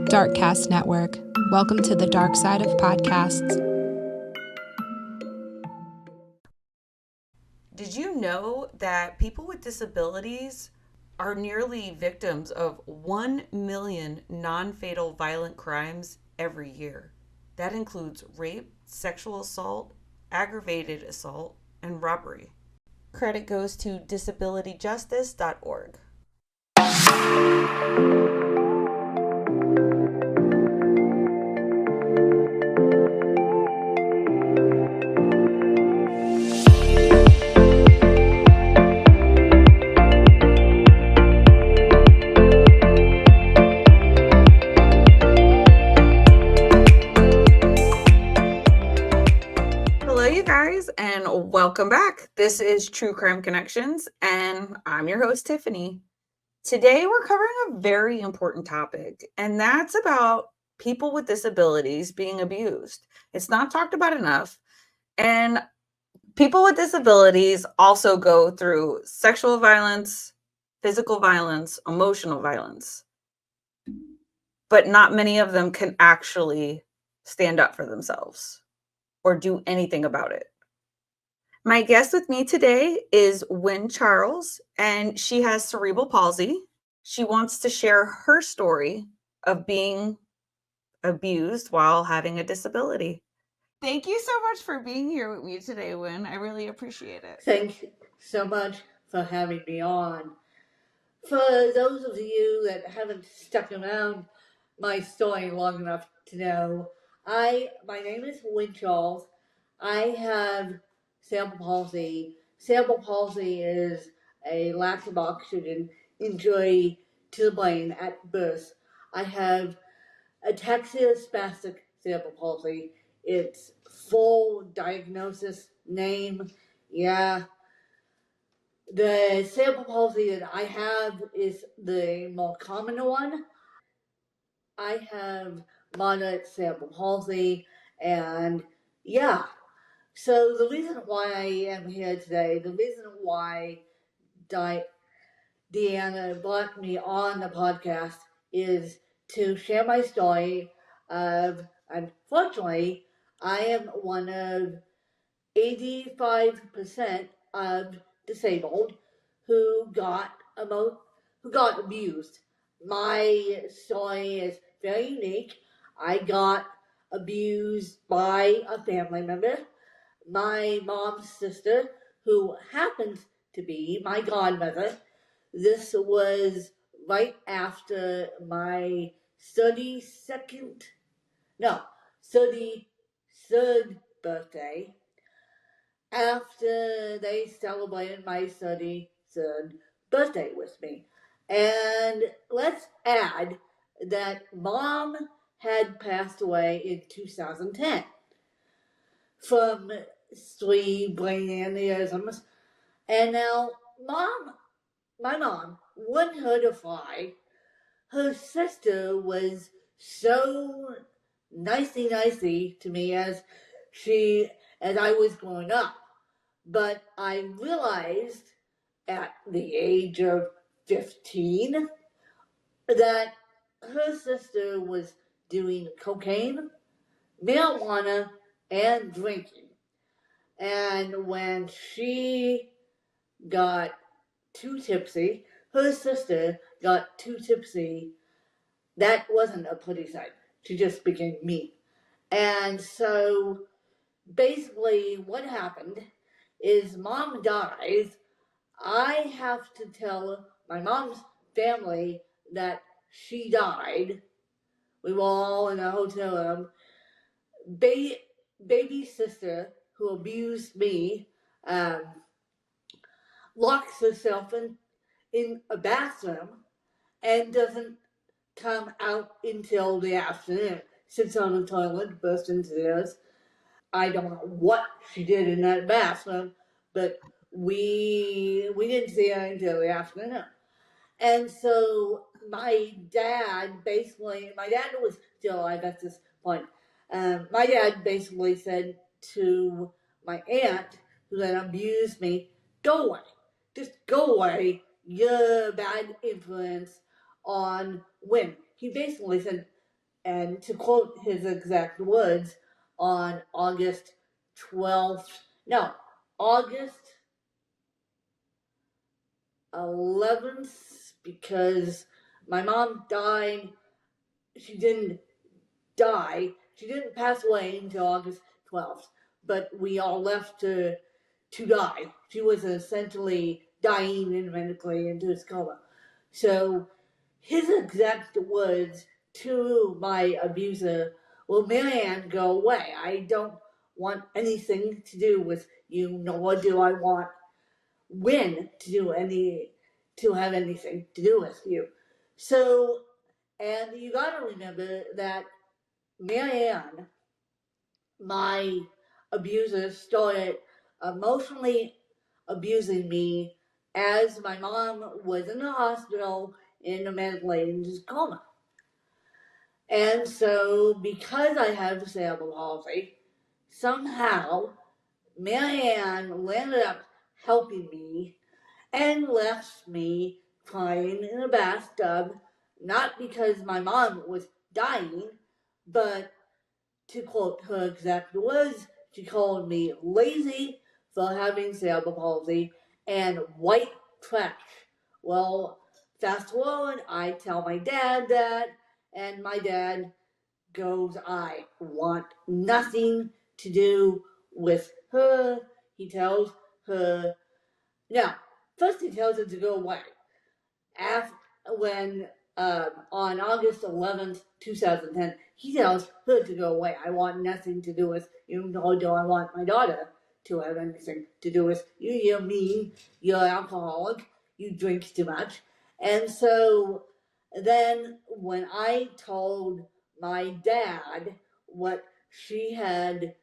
Darkcast Network. Welcome to the dark side of podcasts. Did you know that people with disabilities are nearly victims of 1 million non-fatal violent crimes every year? That includes rape, sexual assault, aggravated assault, and robbery. Credit goes to disabilityjustice.org. And welcome back. This is True Crime Connections, and I'm your host, Tiffany. Today, we're covering a very important topic, and that's about people with disabilities being abused. It's not talked about enough, and people with disabilities also go through sexual violence, physical violence, emotional violence, but not many of them can actually stand up for themselves or do anything about it. My guest with me today is Wynn Charles, and she has cerebral palsy. She wants to share her story of being abused while having a disability. Thank you so much for being here with me today, Wynn. I really appreciate it. Thank you so much for having me on. For those of you that haven't stuck around my story long enough to know, my name is Wynn Charles. I have cerebral palsy. Cerebral palsy is a lack of oxygen injury to the brain at birth. I have ataxia spastic cerebral palsy. Its full diagnosis name, the cerebral palsy that I have is the more common one. I have moderate cerebral palsy, and so the reason why I am here today, the reason why Deanna brought me on the podcast is to share my story of, unfortunately, I am one of 85% of disabled who got abused. My story is very unique. I got abused by a family member, my mom's sister, who happens to be my godmother. This was right after my 33rd birthday, after they celebrated my 33rd birthday with me. And let's add that Mom had passed away in 2010 from 3 brain aneurysms. And now my mom wouldn't hurt a fly. Her sister was so nicey to me as I was growing up. But I realized at the age of 15 that her sister was doing cocaine, marijuana, and drinking. And when she got too tipsy, her sister got too tipsy, that wasn't a pretty sight. She just became mean. And so basically what happened is Mom dies. I have to tell my mom's family that she died. We were all in a hotel room. Baby sister, who abused me, locks herself in a bathroom and doesn't come out until the afternoon. Sits on the toilet, bursts into tears. I don't know what she did in that bathroom, but we didn't see her until the afternoon. And so my dad was still alive at this point. My dad basically said to my aunt, who then abused me, go away. Just go away. You're a bad influence on Wynn. He basically said, And to quote his exact words, on August 11th, because my mom died. She didn't die. She didn't pass away until August 12th, but we all left to die. She was essentially dying intermittently into a coma. So his exact words to my abuser, well, Marianne, go away. I don't want anything to do with you, nor do I want Win to have anything to do with you. So, and you gotta remember that Marianne, my abuser, started emotionally abusing me as my mom was in the hospital in a mental coma. And so, because I have cerebral palsy, somehow Marianne landed up helping me and left me crying in a bathtub, not because my mom was dying, but to quote her exact words, she called me lazy for having cerebral palsy and white trash. Well, fast forward, I tell my dad that, and my dad goes, I want nothing to do with her. He tells her, now, first he tells her to go away. When on August 11th, 2010, he tells her to go away. I want nothing to do with you, nor do I want my daughter to have anything to do with you. You're mean, you're alcoholic, you drink too much. And so then when I told my dad what she had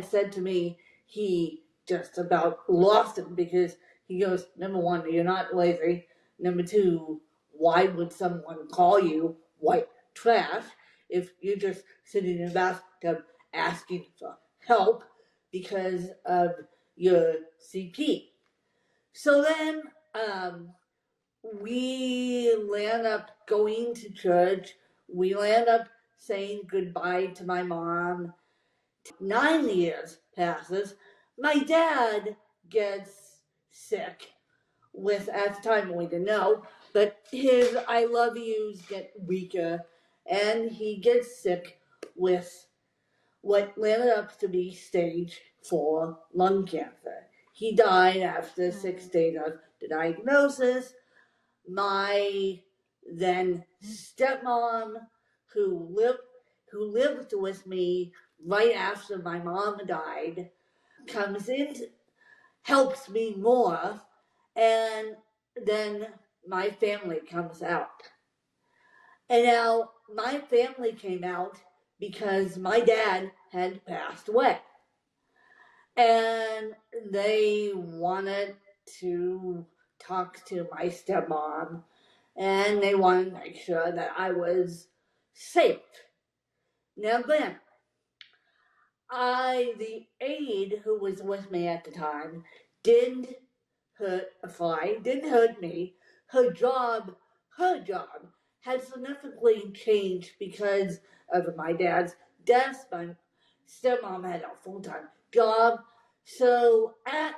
said to me, he just about lost it, because he goes, number one, you're not lazy. Number two, why would someone call you white trash if you're just sitting in a bathtub asking for help because of your CP? So then we land up going to church. We land up saying goodbye to my mom. 9 years passes. My dad gets sick with, at the time we didn't know, but his I love yous get weaker, and he gets sick with what landed up to be stage 4 lung cancer. He died after 6 days of the diagnosis. My then stepmom, who lived with me right after my mom died, comes in, helps me more, and then my family comes out. And now my family came out because my dad had passed away. And they wanted to talk to my stepmom, and they wanted to make sure that I was safe. Now then, the aide who was with me at the time didn't hurt a fly, didn't hurt me. Her job had significantly changed because of my dad's death. My stepmom had a full-time job. So at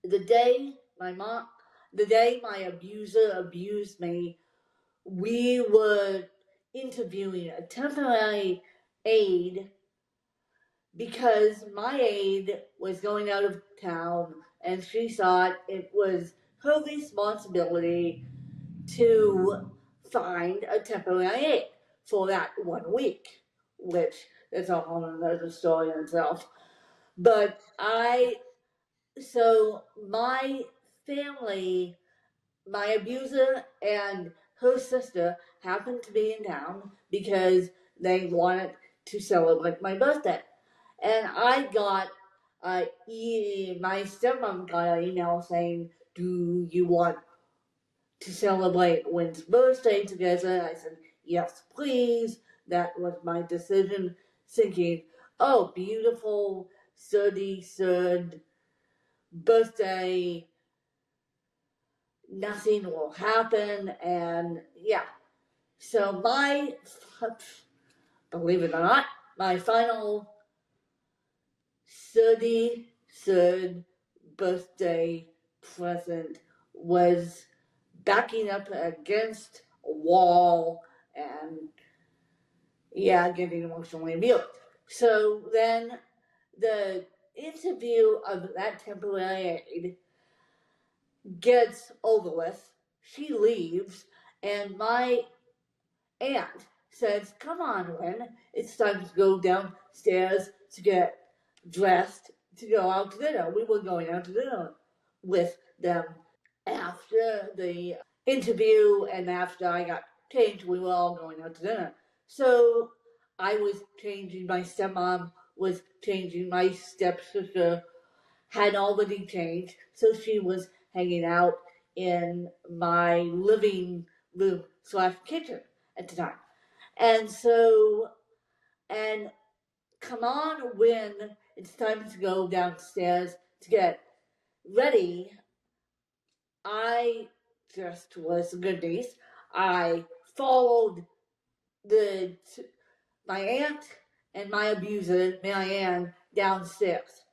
the day my abuser abused me, we were interviewing a temporary aide because my aide was going out of town, and she thought it was her responsibility to find a temporary aide for that 1 week, which is a whole other story in itself. But so my family, my abuser and her sister happened to be in town because they wanted to celebrate my birthday. And I got my stepmom got an email saying, do you want to celebrate Wynn's birthday together? I said, yes, please. That was my decision, thinking, oh, beautiful 33rd birthday, nothing will happen, and yeah. So believe it or not, my final 33rd birthday present was backing up against a wall and, getting emotionally abused. So then the interview of that temporary aide gets over with. She leaves, and my aunt says, "Come on, Lynn, it's time to go downstairs to get dressed to go out to dinner." We were going out to dinner with them after the interview, and after I got changed, we were all going out to dinner. So I was changing, my stepmom was changing, my stepsister had already changed, so she was hanging out in my living room / kitchen at the time. And so, and come on, when it's time to go downstairs to get ready, I just was a good niece. I followed my aunt and my abuser, Marianne, downstairs.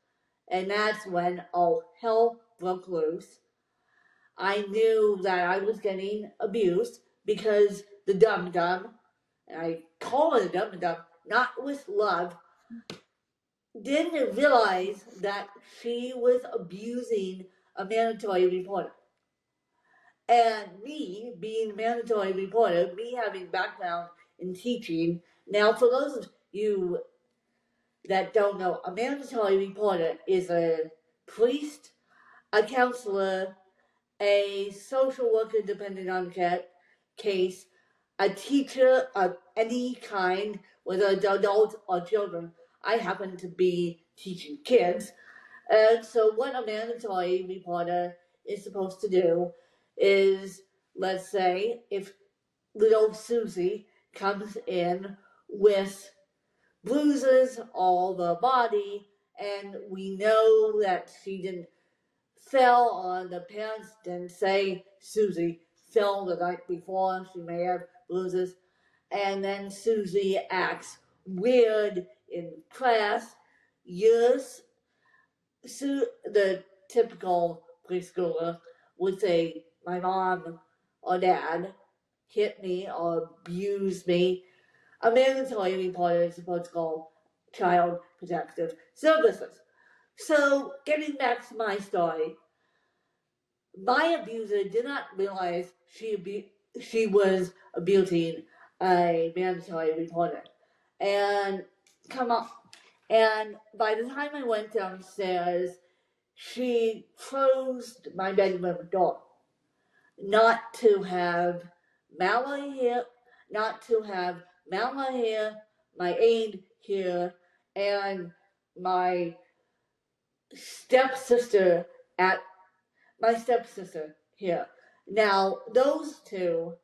And that's when all hell broke loose. I knew that I was getting abused because the dum-dum, and I call it a dum-dum, not with love, didn't realize that she was abusing a mandatory reporter. And me being a mandatory reporter, me having background in teaching, now for those of you that don't know, a mandatory reporter is a priest, a counselor, a social worker depending on the case, a teacher of any kind, whether adults or children. I happen to be teaching kids. And so what a mandatory reporter is supposed to do is, let's say, if little Susie comes in with bruises all the body, and we know that she didn't fell on the parents didn't say Susie fell the night before, she may have bruises, and then Susie acts weird in class. Yes, the typical preschooler would say, "My mom or dad hit me or abused me." A mandatory reporter is supposed to call Child Protective Services. So, getting back to my story, my abuser did not realize she was abusing a mandatory reporter. And and by the time I went downstairs, she closed my bedroom door. Not to have Mallory here, my aide here, and my stepsister here. Now, those two,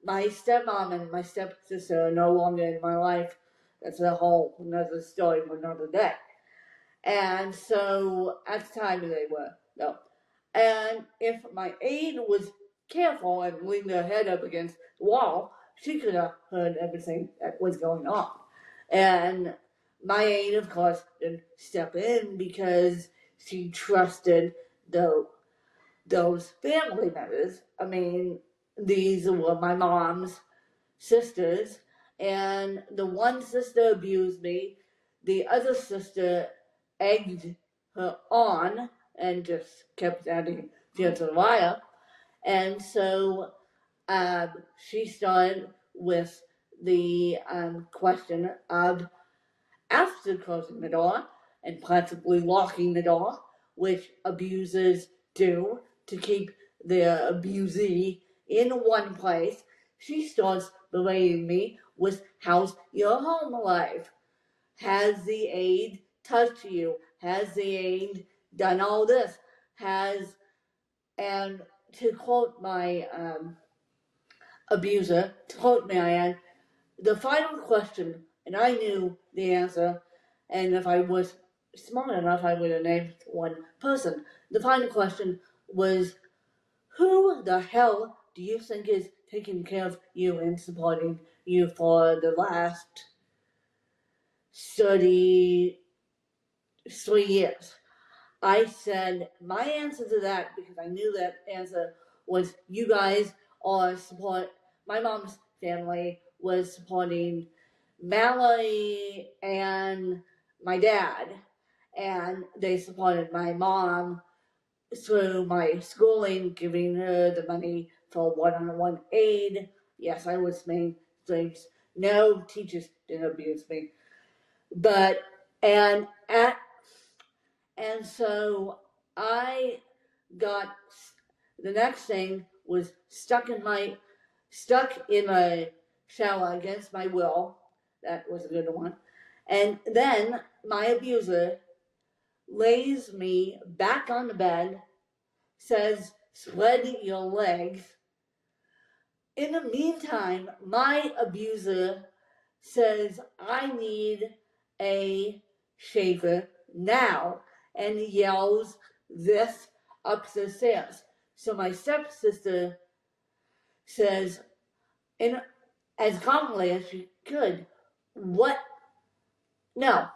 my stepmom and my stepsister, are no longer in my life. That's a whole another story for another day. And so at the time they were, no. And if my aide was careful and leaned her head up against the wall, she could have heard everything that was going on. And my aide, of course, didn't step in because she trusted those family members. I mean, these were my mom's sisters, and the one sister abused me, the other sister egged her on and just kept adding fuel to the fire. And so she started with the question of, after closing the door and practically locking the door, which abusers do to keep their abusee in one place, she starts berating me with, "How's your home life? Has the aide touched you? Has the aide done all this? And to quote my abuser, to quote Marianne, the final question, and I knew the answer, and if I was smart enough, I would have named one person. The final question was, who the hell do you think is taking care of you and supporting you for the last 33 years. I said my answer to that, because I knew that answer, was you guys are support. My mom's family was supporting Mallory and my dad, and they supported my mom through my schooling, giving her the money for one-on-one aid. Yes, I was mainstream. No teachers didn't abuse me, but and so I got, the next thing was stuck in a shower against my will. That was a good one. And then my abuser lays me back on the bed, says, spread your legs. In the meantime, my abuser says, I need a shaver now, and yells this up the stairs. So my stepsister says, in as calmly as she could, what? No.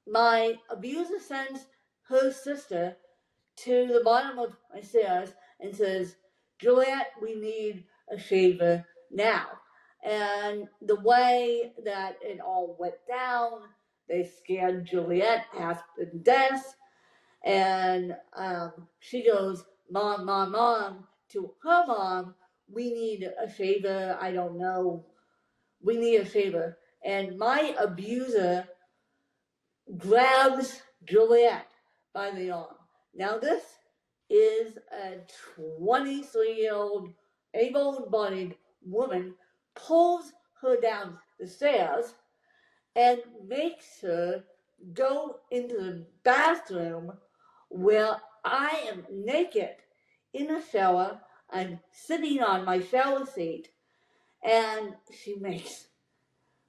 My abuser sends her sister to the bottom of my stairs and says, Juliet, we need a shaver now. And the way that it all went down, they scared Juliet half to death. And she goes, Mom, Mom, Mom, to her mom, we need a shaver. I don't know. We need a shaver. And my abuser grabs Juliet by the arm. Now, this is a 23-year-old able-bodied woman, pulls her down the stairs and makes her go into the bathroom where I am naked in a shower. I'm sitting on my shower seat, and she makes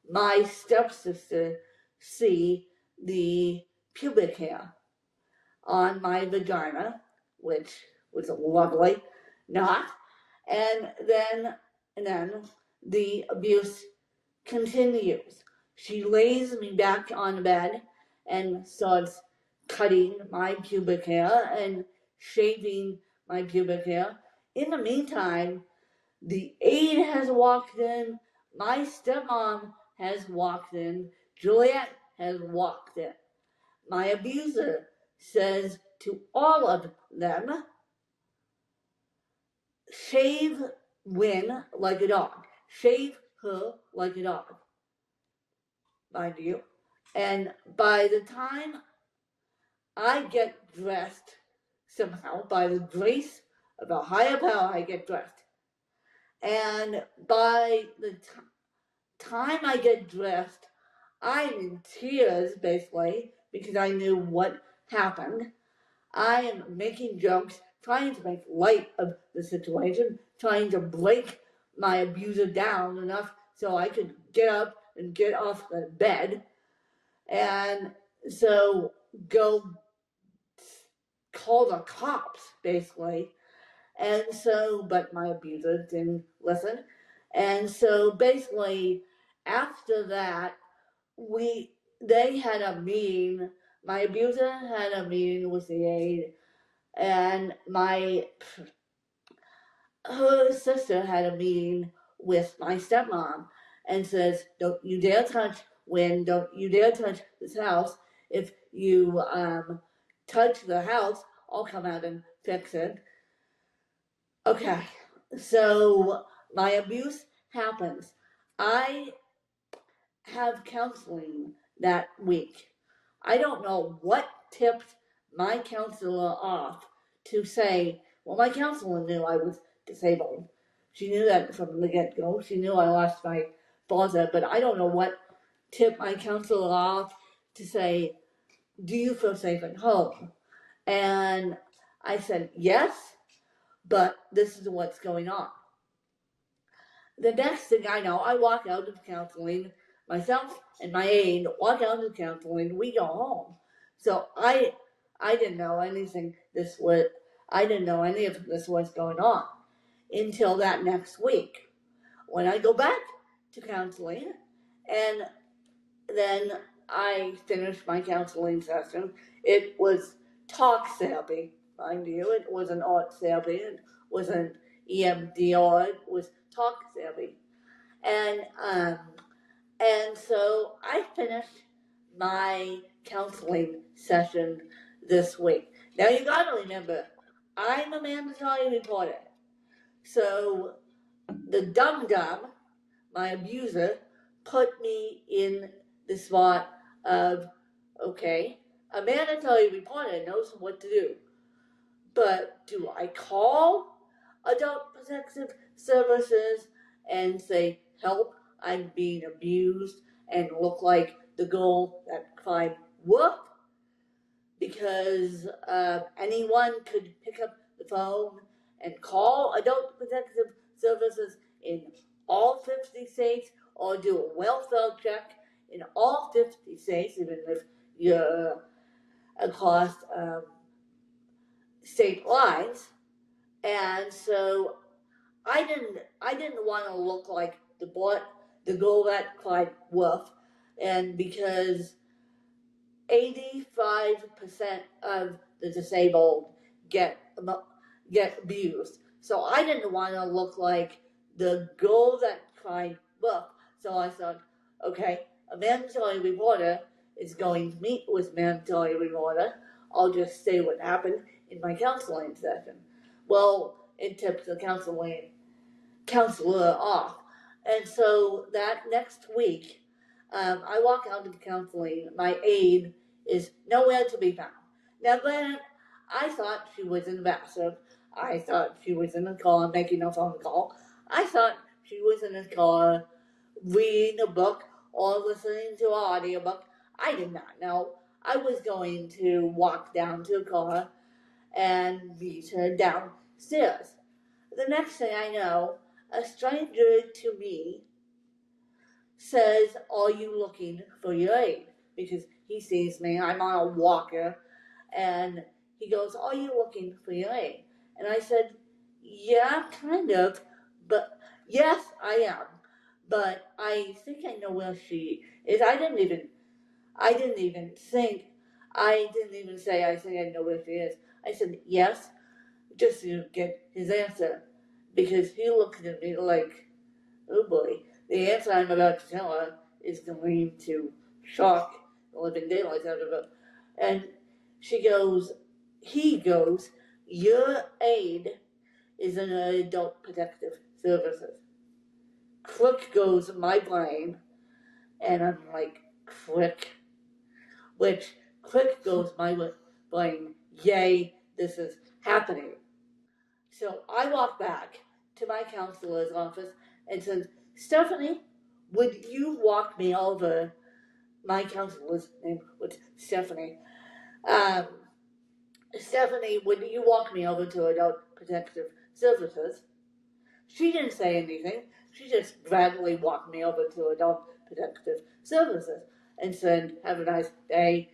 my stepsister see the pubic hair on my vagina, which was lovely, not. And then the abuse continues. She lays me back on the bed and starts cutting my pubic hair and shaving my pubic hair. In the meantime, the aide has walked in, my stepmom has walked in, Juliet has walked in. My abuser says to all of them, shave Win like a dog. Shave her like a dog. Mind you. And by the time I get dressed, somehow, by the grace of a higher power, I get dressed. And by the time I get dressed, I'm in tears, basically, because I knew what happened. I am making jokes, trying to make light of the situation, trying to break my abuser down enough so I could get up and get off the bed. And so go call the cops, basically. And so, but my abuser didn't listen. And so basically, after that, they had a meeting. My abuser had a meeting with the aide, and her sister had a meeting with my stepmom, and says, "Don't you dare touch Win. Don't you dare touch this house. If you touch the house, I'll come out and fix it." Okay, so my abuse happens. I have counseling that week. I don't know what tipped my counselor off to say, well, my counselor knew I was disabled. She knew that from the get-go. She knew I lost my father, but I don't know what tipped my counselor off to say, do you feel safe at home? And I said, yes, but this is what's going on. The next thing I know, I walk out of counseling, myself and my aide walk out of counseling, we go home. So I didn't know anything I didn't know any of this was going on until that next week. when I go back to counseling, and then I finished my counseling session, it was talk therapy, mind you. It wasn't art therapy, it wasn't EMDR, it was talk therapy. And so I finished my counseling session this week. Now you gotta remember, I'm a mandatory reporter. So the dum-dum, my abuser, put me in the spot of, okay, a mandatory reporter knows what to do. But do I call Adult Protective Services and say, help, I'm being abused, and look like the girl that cried whoop? Because anyone could pick up the phone and call Adult Protective Services in all 50 states, or do a welfare check in all 50 states, even if you're across state lines. And so I didn't want to look like the girl that cried wolf, and because 85% of the disabled get abused, so I didn't want to look like the girl that cried wolf. So I thought, okay, a mandatory reporter is going to meet with mandatory reporter. I'll just say what happened in my counseling session. Well, it tips the counselor off. And so that next week, I walk out of counseling. My aide is nowhere to be found. Now, granted, I thought she was in the bathroom. I thought she was in the car making a phone call. I thought she was in the car reading a book or listening to an audiobook. I did not know. I was going to walk down to the car and meet her downstairs. The next thing I know, a stranger to me says, are you looking for your aid? Because he sees me, I'm on a walker, and he goes, are you looking for your aid? And I said, yeah, kind of, but yes, I am. But I think I know where she is. I didn't even say I think I know where she is. I said, yes, just to get his answer. Because he looked at me like, oh boy, the answer I'm about to tell her is going to shock the living daylights out of her. And he goes, your aide is in Adult Protective Services. Click goes my brain, and I'm like, click? Which click goes my brain, yay, this is happening. So I walk back to my counselor's office and said, Stephanie, would you walk me over? My counselor's name was Stephanie. Stephanie, would you walk me over to Adult Protective Services? She didn't say anything. She just gradually walked me over to Adult Protective Services and said, have a nice day.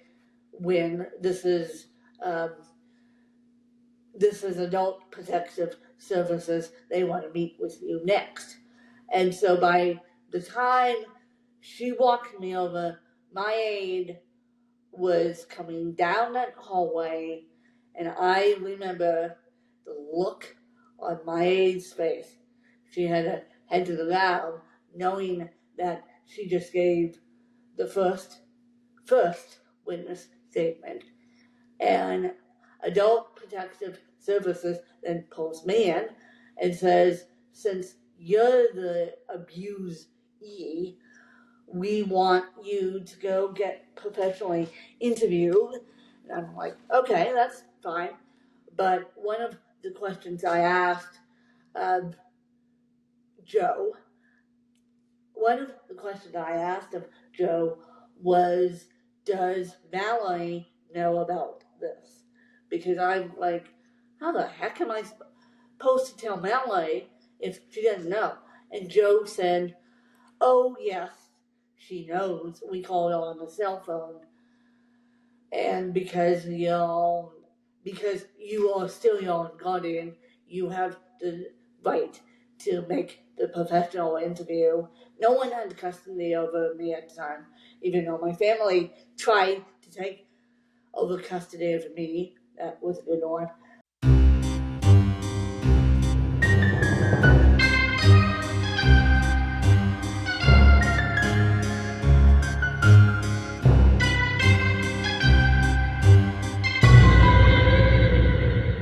When this is Adult Protective Services, they want to meet with you next. And so by the time she walked me over, my aide was coming down that hallway, and I remember the look on my aide's face. She had her head to the ground, knowing that she just gave the first witness statement. And Adult Protective Services then pulls me in and says, since you're the abusee, we want you to go get professionally interviewed. And I'm like, okay, that's fine. But one of the questions I asked of Joe was, does Mallory know about this? Because I'm like, how the heck am I supposed to tell Mallory if she doesn't know? And Joe said, oh yes, she knows. We called her on the cell phone. And because you are still your own guardian, you have the right to make the professional interview. No one had custody over me at the time, even though my family tried to take over custody of me. That was a good one.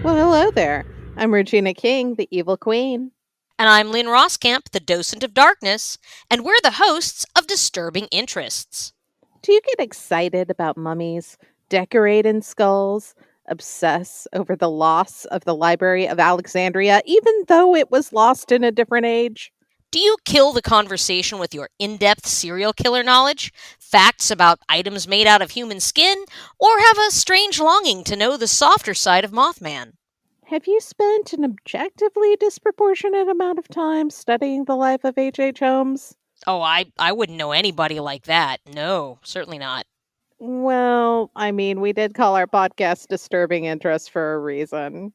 Well, hello there. I'm Regina King, the Evil Queen. And I'm Lynn Roskamp, the Docent of Darkness, and we're the hosts of Disturbing Interests. Do you get excited about mummies, decorate in skulls, obsess over the loss of the Library of Alexandria, even though it was lost in a different age? Do you kill the conversation with your in-depth serial killer knowledge, facts about items made out of human skin, or have a strange longing to know the softer side of Mothman? Have you spent an objectively disproportionate amount of time studying the life of H.H. Holmes? Oh, I wouldn't know anybody like that. No, certainly not. Well, I mean, we did call our podcast Disturbing Interest for a reason.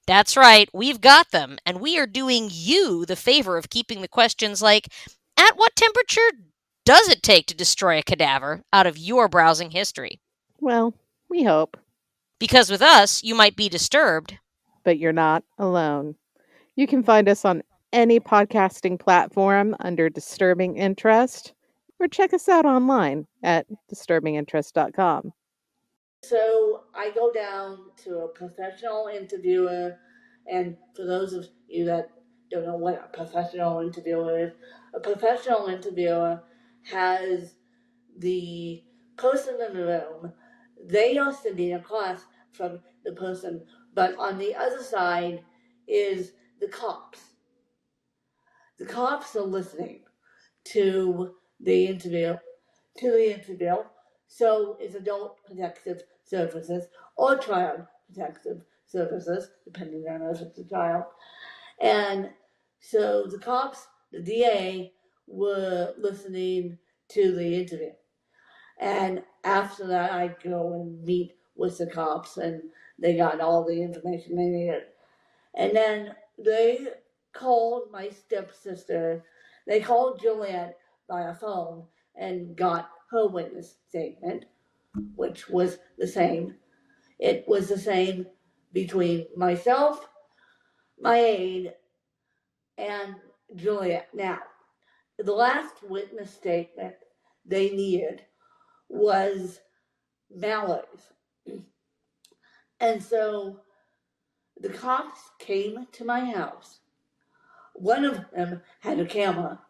That's right, we've got them, and we are doing you the favor of keeping the questions like, at what temperature does it take to destroy a cadaver, out of your browsing history? Well, we hope. Because with us, you might be disturbed. But you're not alone. You can find us on any podcasting platform under Disturbing Interest, or check us out online at disturbinginterest.com. So I go down to a professional interviewer, and for those of you that don't know what a professional interviewer is, a professional interviewer has the person in the room. They are sitting across from the person, but on the other side is the cops. The cops are listening to the interview. So it's Adult Protective Services or Child Protective Services, depending on if it's a child. And so the cops, the DA, were listening to the interview. And after that, I go and meet with the cops, and they got all the information they needed. And then they called my stepsister. They called Juliet by a phone and got her witness statement, which was the same. It was the same between myself, my aide, and Juliet. Now, the last witness statement they needed was Mallory's. And so the cops came to my house. One of them had a camera.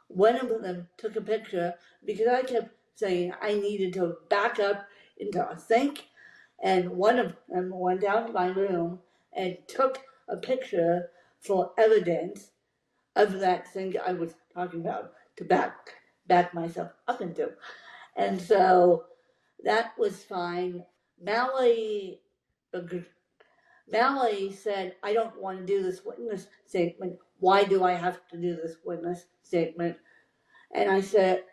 One of them took a picture because I kept saying I needed to back up into a sink. And one of them went down to my room and took a picture for evidence of that sink I was talking about to back myself up into. And so that was fine. Mallory said, I don't want to do this witness statement. Why do I have to do this witness statement? And I said,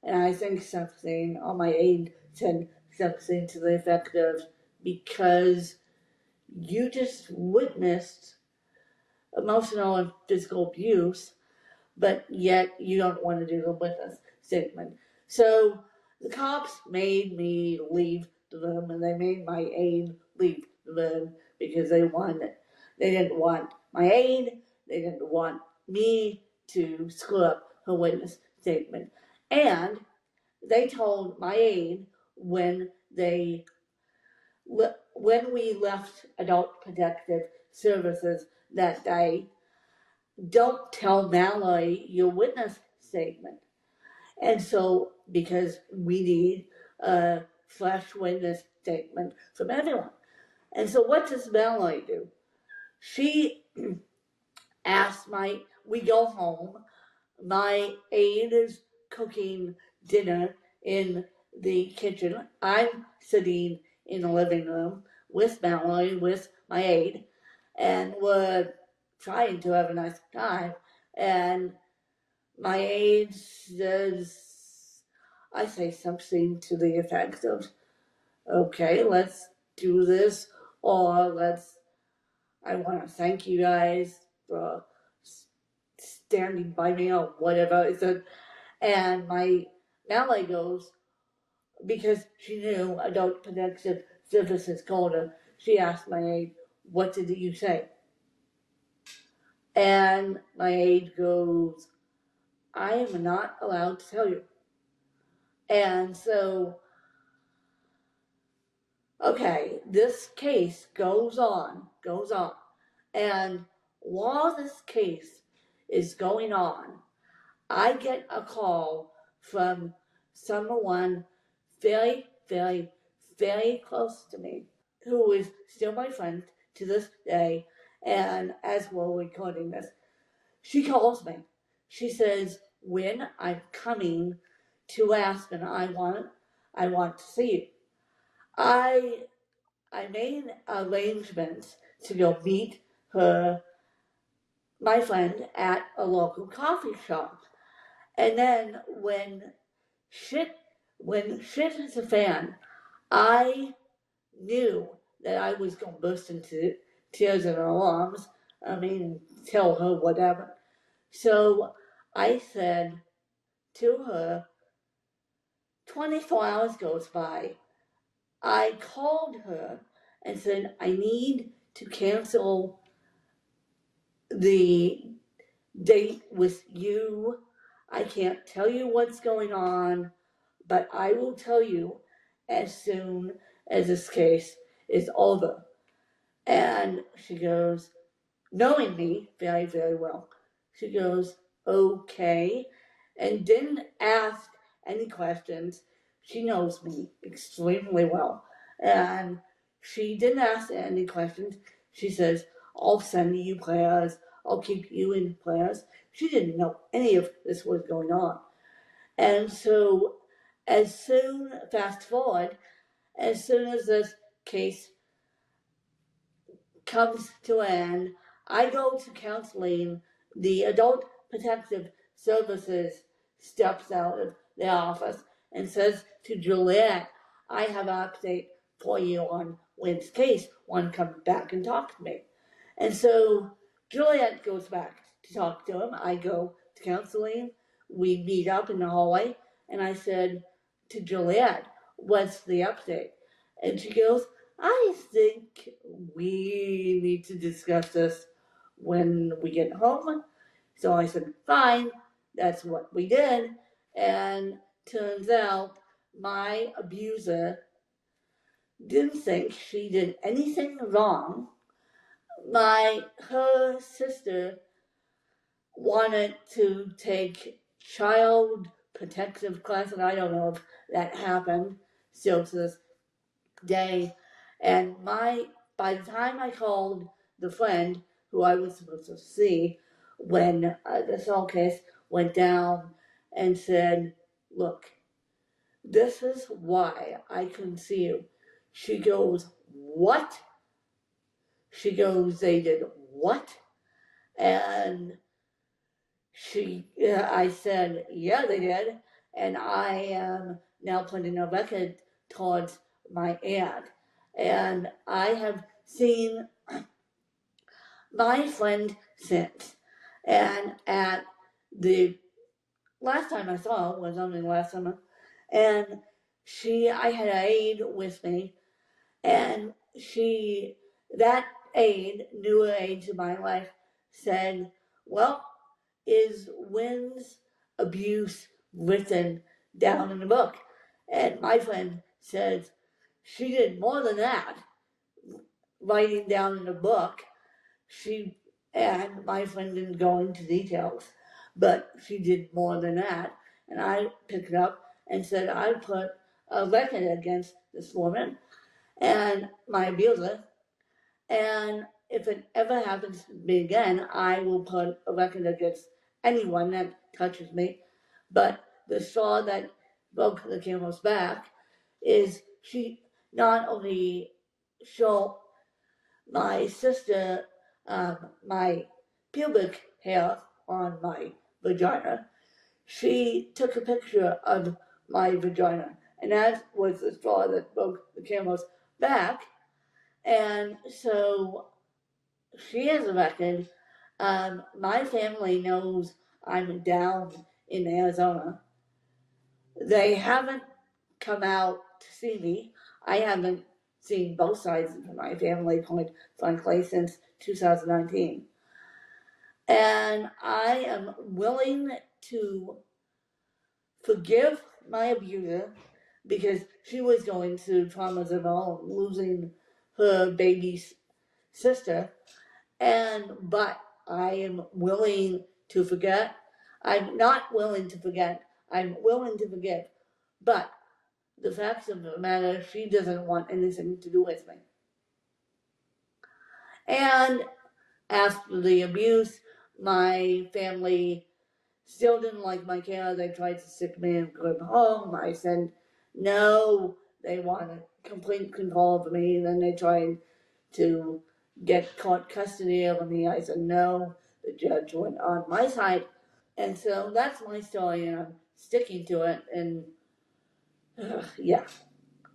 and I think something, or my aide said something to the effect of, because you just witnessed emotional and physical abuse, but yet you don't want to do the witness statement. So the cops made me leave the room, and they made my aide leave the room because they didn't want my aide, they didn't want me to screw up her witness statement. And they told my aide when we left Adult Protective Services that day, don't tell Mallory your witness statement. And so, because we need a fresh witness statement from everyone. And so what does Mallory do? She asked we go home, my aide is cooking dinner in the kitchen. I'm sitting in the living room with Mallory, with my aide, and we're trying to have a nice time. And my aide says, I say something to the effect of, okay, let's do this, or I want to thank you guys for standing by me or whatever. I said, and my Malay goes, because she knew Adult Protective Services called her, she asked my aide, what did you say? And my aide goes, I am not allowed to tell you. And so, okay, this case goes on. And while this case is going on, I get a call from someone very, very, very close to me, who is still my friend to this day, and as we're recording this, she calls me. She says, when I'm coming to Aspen, I want to see you. I made arrangements to go meet her, my friend, at a local coffee shop. And then when shit hits the fan, I knew that I was going to burst into tears and alarms. I mean, tell her whatever. So I said to her, 24 hours goes by. I called her and said, I need to cancel the date with you. I can't tell you what's going on, but I will tell you as soon as this case is over. And she goes, knowing me very, very well, she goes, okay, and didn't ask any questions. She knows me extremely well. And she didn't ask any questions. She says, I'll send you prayers. I'll keep you in prayers. She didn't know any of this was going on. And so, fast forward, as soon as this case comes to an end, I go to counseling. The Adult Protective Services steps out of the office and says to Juliet, I have an update for you on Lynn's case. Want to come back and talk to me? And so Juliet goes back to talk to him. I go to counseling. We meet up in the hallway, and I said to Juliet, what's the update? And she goes, I think we need to discuss this when we get home. So I said, fine, that's what we did. And turns out my abuser didn't think she did anything wrong. Her sister wanted to take child protective class, and I don't know if that happened still to this day. And by the time I called the friend who I was supposed to see when this whole case went down and said, look, this is why I couldn't see you. She goes, what? She goes, they did what? And I said, yeah, they did. And I am now putting a record towards my aunt. And I have seen my friend since. And at the last time I saw her was only last summer. And I had an aide with me. And that aide, new aide to my life, said, well, is Wynn's abuse written down in the book? And my friend says, she did more than that, writing down in the book. And my friend didn't go into details, but she did more than that. And I picked it up and said, I put a record against this woman and my abuser, and if it ever happens to me again, I will put a record against anyone that touches me. But the straw that broke the camel's back is she not only showed my sister my pubic hair on my vagina, she took a picture of my vagina, and that was the straw that broke the camel's back. And so she has a record. My family knows I'm down in Arizona. They haven't come out to see me. I haven't seen both sides of my family, quite frankly, since 2019. And I am willing to forgive my abuser because she was going through traumas of her own, losing her baby sister. But I am willing to forget. I'm not willing to forget. I'm willing to forgive. But the facts of the matter, she doesn't want anything to do with me. And after the abuse, my family still didn't like my care. They tried to stick me in group home. I said no. They wanted complete control of me. Then they tried to get court custody of me. I said no. The judge went on my side. And so that's my story, and I'm sticking to it. And yeah.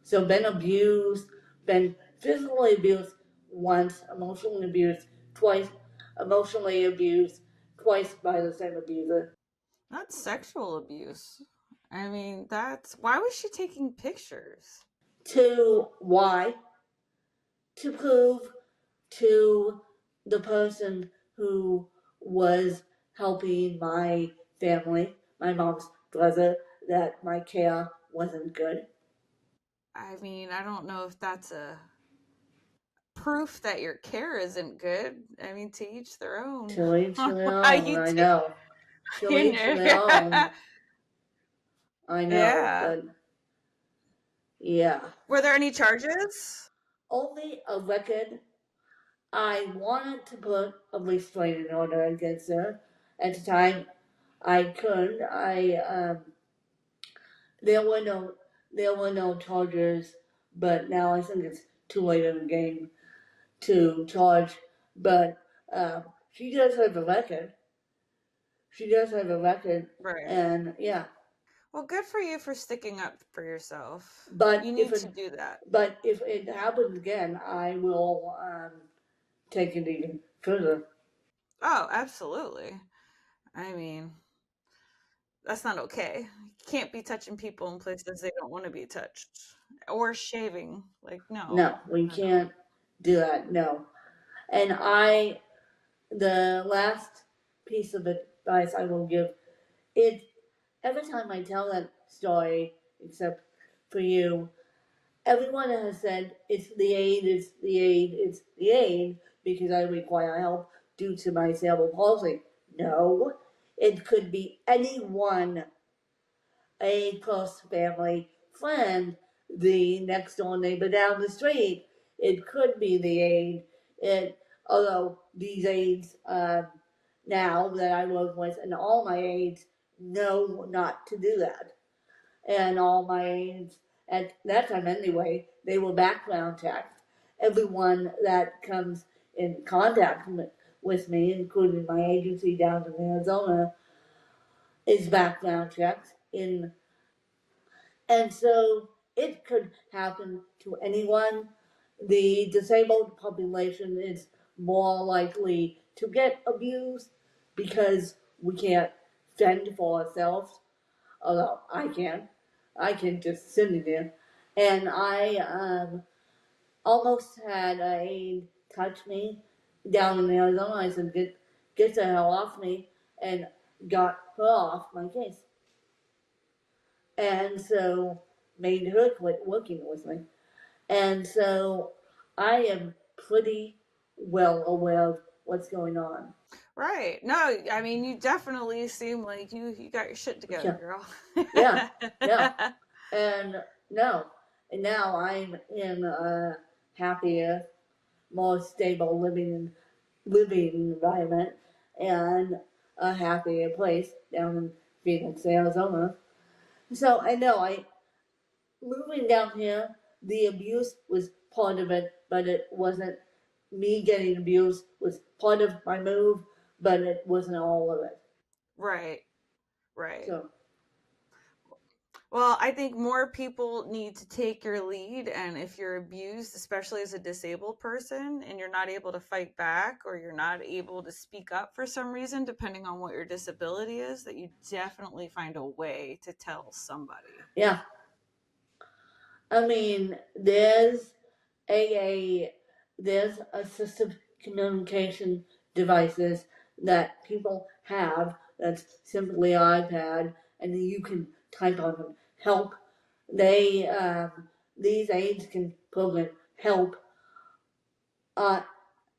So been abused, been physically abused once, emotionally abused twice, emotionally abused twice by the same abuser. That's sexual abuse. I mean, that's why was she taking pictures? Why? To prove to the person who was helping my family, my mom's brother, that my care wasn't good. I mean, I don't know if that's a proof that your care isn't good. I mean, to each their own. To each their own, I do. know. To You each know? their own. I know, Yeah. but yeah. Were there any charges? Only a record. I wanted to put a restraining order against her. At the time, I couldn't. There were no charges, but now I think it's too late in the game to charge. But she does have a record. She does have a record, Right. and yeah. Well, good for you for sticking up for yourself. But you need to do that. But if it happens again, I will take it even further. Oh, absolutely. I mean, that's not okay. You can't be touching people in places they don't want to be touched. Or shaving. Like, no. No, we can't do that. No. And the last piece of advice I will give, every time I tell that story, except for you, everyone has said it's the aid, it's the aid, it's the aid, because I require help due to my cerebral palsy. No, it could be anyone, a close family friend, the next door neighbor down the street. It could be the aid. Although these aides now that I work with, and all my aides know not to do that. And all my aides, at that time anyway, they were background checked. Everyone that comes in contact with me, including my agency down in Arizona, is background checked and so it could happen to anyone. The disabled population is more likely to get abused because we can't fend for ourselves. Although I can. I can just sit in there. And I almost had an aide touch me down in Arizona. I said, get the hell off me, and got her off my case. And so made her quit working with me. And so I am pretty well aware of what's going on. Right. No, I mean, you definitely seem like you got your shit together, girl. Yeah. And no. And now I'm in a happier, more stable living environment and a happier place down in Phoenix, Arizona. So I know moving down here, the abuse was part of it, but it wasn't me getting abused was part of my move, but it wasn't all of it. Right. So Well, I think more people need to take your lead. And if you're abused, especially as a disabled person, and you're not able to fight back or you're not able to speak up for some reason, depending on what your disability is, that you definitely find a way to tell somebody. Yeah. I mean, there's assistive communication devices that people have that's simply iPad, and you can type on them help. They these aids can program help.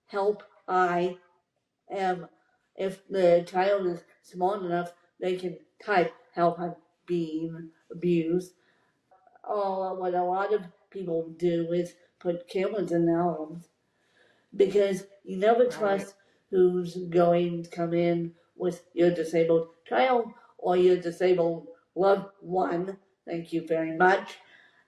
Help I am. If the child is small enough, they can type help I'm being abused. What a lot of people do is put cameras in their homes because you never Right. trust who's going to come in with your disabled child or your disabled loved one. Thank you very much.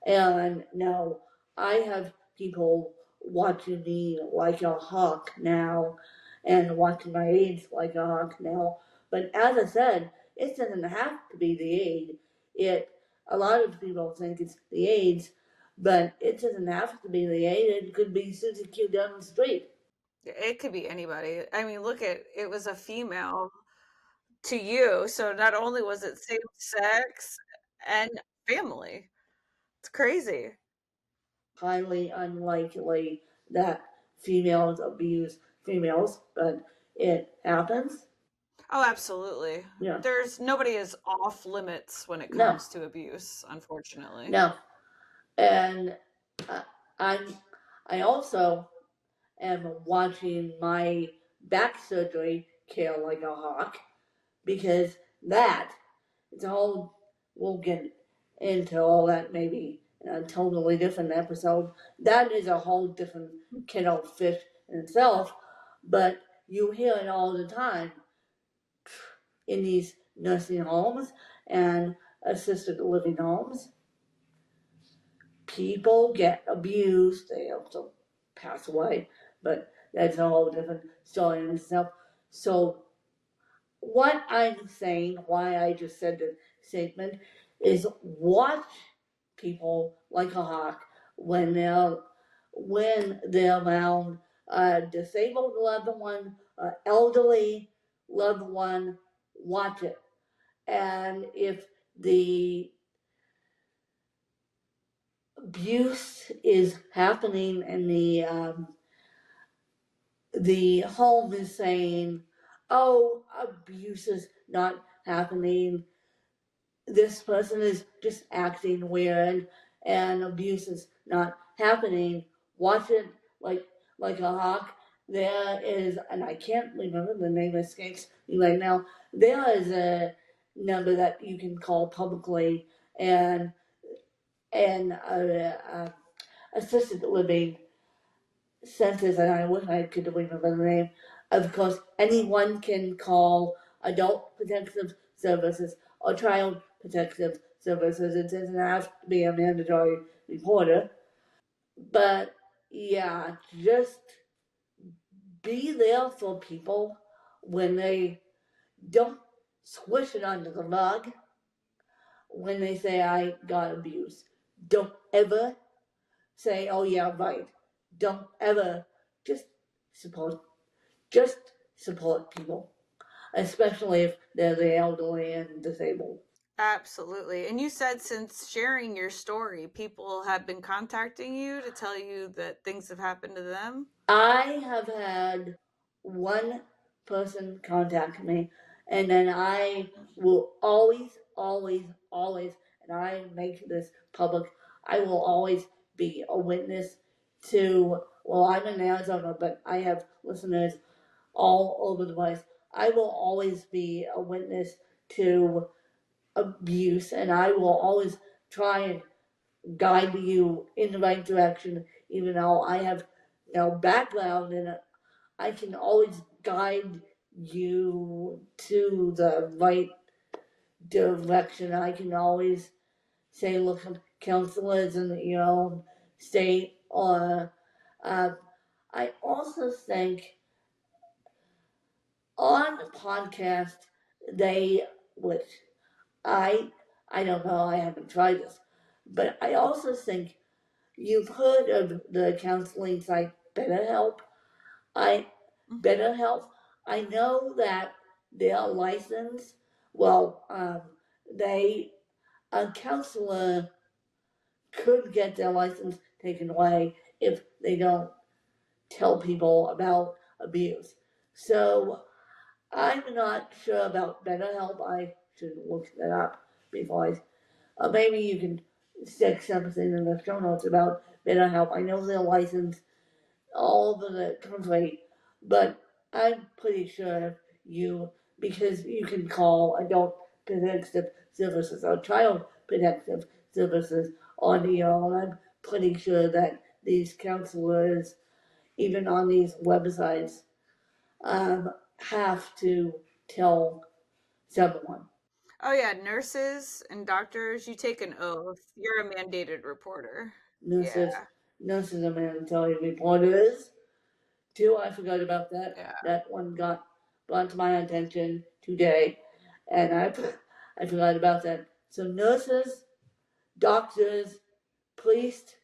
And now I have people watching me like a hawk now and watching my aids like a hawk now. But as I said, it doesn't have to be the aid. A lot of people think it's the aids, but it doesn't have to be the aid. It could be Susie Q down the street. It could be anybody. I mean, look at it was a female to you. So not only was it same sex and family. It's crazy. Highly unlikely that females abuse females, but it happens. Oh, absolutely. Yeah. There's nobody is off limits when it No. comes to abuse, unfortunately. No. And I'm I also am watching my back surgery kill like a hawk because that it's a whole we'll get into all that maybe in a totally different episode. That is a whole different kettle of fish in itself, but you hear it all the time in these nursing homes and assisted living homes. People get abused, they also pass away, but that's a whole different story in itself. So, what I'm saying, why I just said the statement, is watch people like a hawk when they're around a disabled loved one, an elderly loved one. Watch it, and if the abuse is happening and the home is saying, "Oh, abuse is not happening. This person is just acting weird, and abuse is not happening." Watch it like a hawk. There is, and I can't remember the name escapes me right now. There is a number that you can call publicly, and assisted living centers, and I wish I could remember the name. Of course, anyone can call Adult Protective Services or Child Protective Services. It doesn't have to be a mandatory reporter. But yeah, just be there for people when they don't swish it under the rug when they say, "I got abused." Don't ever say, "Oh yeah, right." Don't ever just support just support people, especially if they're the elderly and disabled. Absolutely. And you said since sharing your story, people have been contacting you to tell you that things have happened to them. I have had one person contact me, and then I will always, and I make this public, I will always be a witness to, well, I'm in Arizona, but I have listeners all over the place. I will always be a witness to abuse, and I will always try and guide you in the right direction, even though I have no background in it. I can always guide you to the right direction. I can always say, look at counselors in your own state, or I also think on the podcast, which I I don't know, I haven't tried this. But I also think you've heard of the counseling site BetterHelp. BetterHelp, I know that they are licensed. Well, a counselor could get their license taken away if they don't tell people about abuse. So I'm not sure about BetterHelp. I should look that up before maybe you can stick something in the show notes about BetterHelp. I know they're licensed all over the country, but I'm pretty sure because you can call adult protective services or child protective services on the own. I'm pretty sure that these counselors, even on these websites, have to tell someone. Oh yeah, nurses and doctors, you take an oath. You're a mandated reporter. Nurses, Yeah. nurses are mandatory reporters. Too, I forgot about that. Yeah. That one got brought to my attention today, and I forgot about that. So nurses, doctors, police,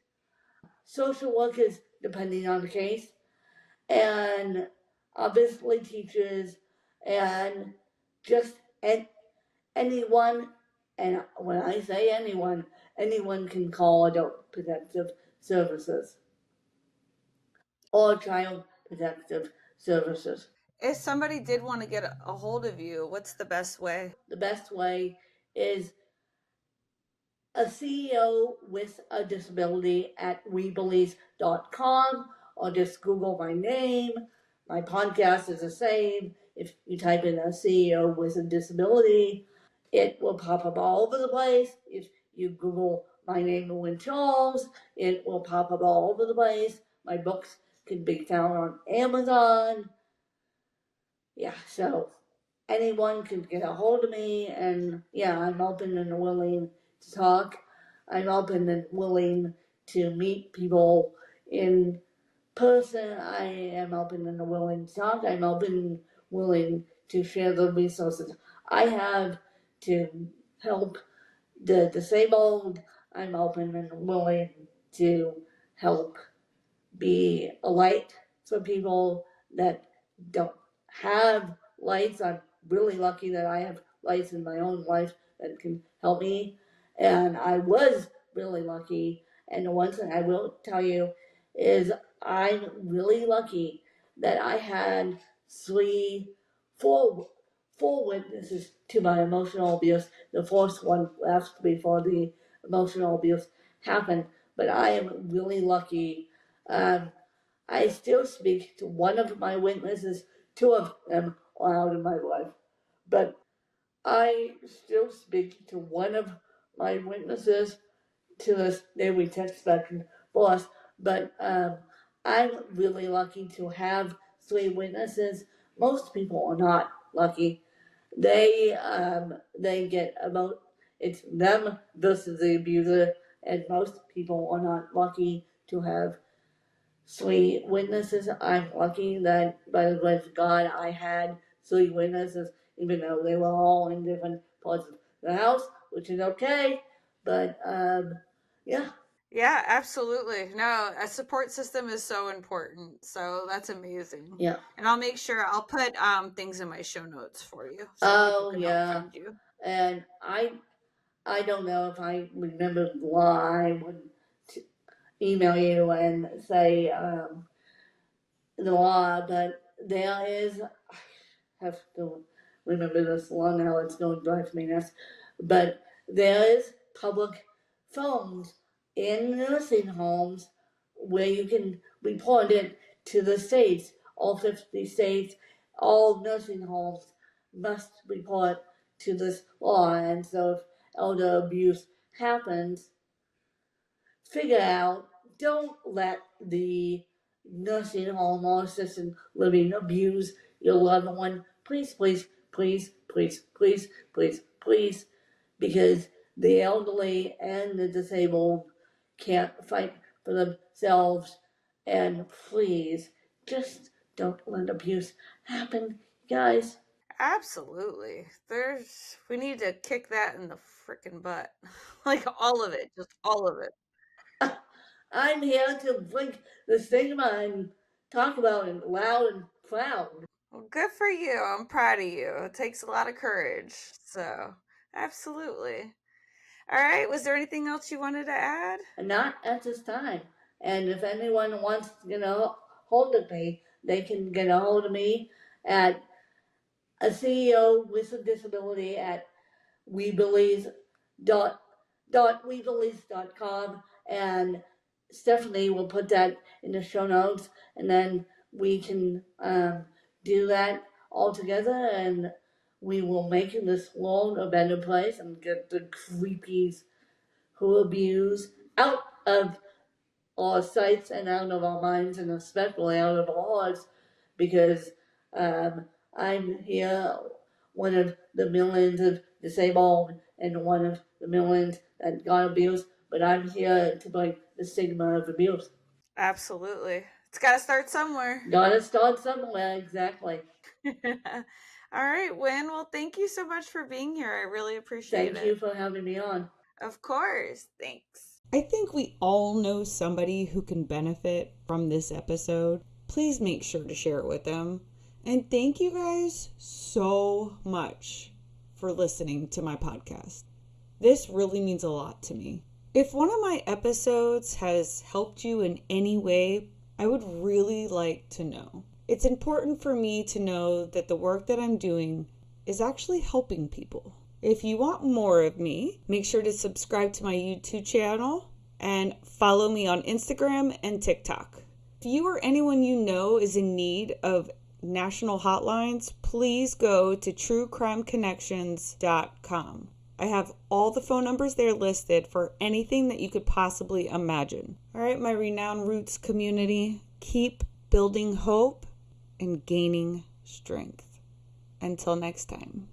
social workers, depending on the case, and obviously teachers, and just anyone. And when I say anyone, anyone can call adult protective services or child protective services. If somebody did want to get a hold of you, what's the best way? The best way is a CEO with a disability at webelieve.com, or just Google my name. My podcast is the same. If you type in a CEO with a disability, it will pop up all over the place. If you Google my name, Lynn Charles, it will pop up all over the place. My books can be found on Amazon. Yeah, so anyone can get a hold of me, and yeah, I'm open and willing to talk. I'm open and willing to meet people in person. I am open and willing to talk. I'm open and willing to share the resources I have to help the disabled. I'm open and willing to help be a light for people that don't have lights. I'm really lucky that I have lights in my own life that can help me. And I was really lucky. And the one thing I will tell you is I'm really lucky that I had four witnesses to my emotional abuse. The fourth one left before the emotional abuse happened. But I am really lucky. I still speak to one of my witnesses. Two of them are out of my life. But I still speak to one of my witnesses. To this day, we text back and forth. But I'm really lucky to have three witnesses. Most people are not lucky. They get about it's them versus the abuser, and most people are not lucky to have three witnesses. I'm lucky that by the grace of God I had three witnesses, even though they were all in different parts of the house, which is okay. But yeah. Yeah, absolutely. No, a support system is so important. So that's amazing. Yeah. And I'll make sure I'll put things in my show notes for you so people can help find you. And I don't know if I remember the law. I would email you and say the law, but there is. I have to remember this law now. It's going to drive me nuts. But there is public phones in nursing homes where you can report it to the states. All 50 states, all nursing homes must report to this law. And so if elder abuse happens, figure out, don't let the nursing home or assisted living abuse your loved one. Please, please, please, please, please, please, please, because the elderly and the disabled can't fight for themselves. And please, just don't let abuse happen, guys. Absolutely. We need to kick that in the freaking butt. Like all of it, just all of it. I'm here to break the stigma and talk about it loud and proud. Well, good for you. I'm proud of you. It takes a lot of courage. So, absolutely. All right. Was there anything else you wanted to add? Not at this time. And if anyone wants to get a hold of me, they can get a hold of me at a CEO with a disability at webelieve.com, and Stephanie will put that in the show notes, and then we can do that all together, and we will make this world a better place and get the creepies who abuse out of our sights and out of our minds, and especially out of our hearts, because I'm here, one of the millions of disabled and one of the millions that got abused, but I'm here to break the stigma of abuse. Absolutely. It's got to start somewhere. Gotta start somewhere, exactly. All right, Wynn. Well, thank you so much for being here. I really appreciate it. Thank you for having me on. Of course. Thanks. I think we all know somebody who can benefit from this episode. Please make sure to share it with them. And thank you guys so much for listening to my podcast. This really means a lot to me. If one of my episodes has helped you in any way, I would really like to know. It's important for me to know that the work that I'm doing is actually helping people. If you want more of me, make sure to subscribe to my YouTube channel and follow me on Instagram and TikTok. If you or anyone you know is in need of national hotlines, please go to truecrimeconnections.com. I have all the phone numbers there listed for anything that you could possibly imagine. All right, my Renowned Roots community, keep building hope and gaining strength. Until next time.